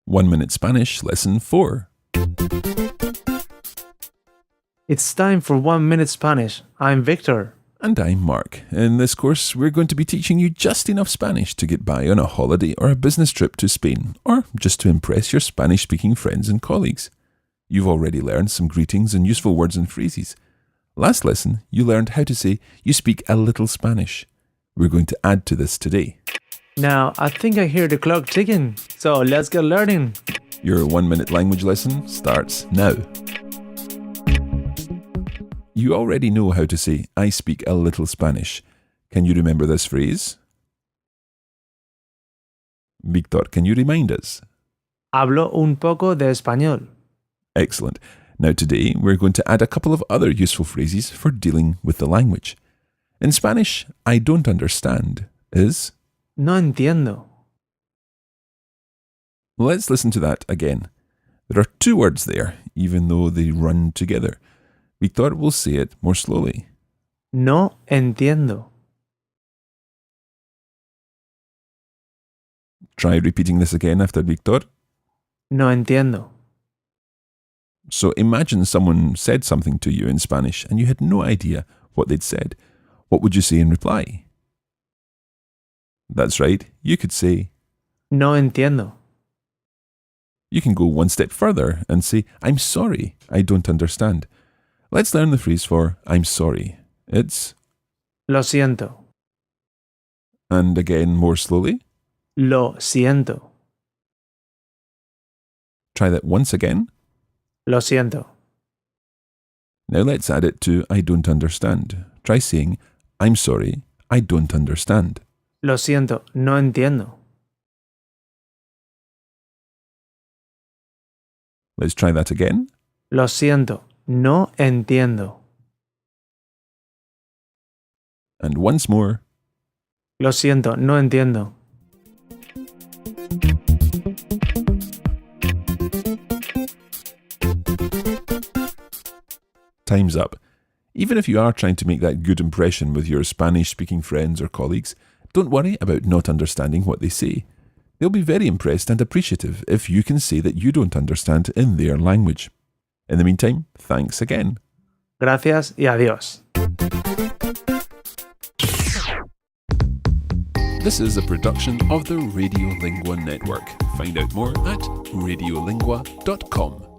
1 Minute Spanish Lesson 4. It's time for 1 Minute Spanish. I'm Victor. And I'm Mark. In this course, we're going to be teaching you just enough Spanish to get by on a holiday or a business trip to Spain, or just to impress your Spanish-speaking friends and colleagues. You've already learned some greetings and useful words and phrases. Last lesson, you learned how to say you speak a little Spanish. We're going to add to this today. Now, I think I hear the clock ticking, so let's get learning. Your 1 minute language lesson starts now. You already know how to say, I speak a little Spanish. Can you remember this phrase? Victor, can you remind us? Hablo un poco de español. Excellent. Now today, we're going to add a couple of other useful phrases for dealing with the language. In Spanish, I don't understand is... No entiendo. Let's listen to that again. There are two words there, even though they run together. Victor will say it more slowly. No entiendo. Try repeating this again after Victor. No entiendo. So imagine someone said something to you in Spanish and you had no idea what they'd said. What would you say in reply? That's right, you could say, No entiendo. You can go one step further and say, I'm sorry, I don't understand. Let's learn the phrase for I'm sorry. It's... Lo siento. And again, more slowly. Lo siento. Try that once again. Lo siento. Now let's add it to I don't understand. Try saying, I'm sorry, I don't understand. Lo siento, no entiendo. Let's try that again. Lo siento, no entiendo. And once more. Lo siento, no entiendo. Time's up. Even if you are trying to make that good impression with your Spanish-speaking friends or colleagues, don't worry about not understanding what they say. They'll be very impressed and appreciative if you can say that you don't understand in their language. In the meantime, thanks again. Gracias y adiós. This is a production of the Radiolingua Network. Find out more at radiolingua.com.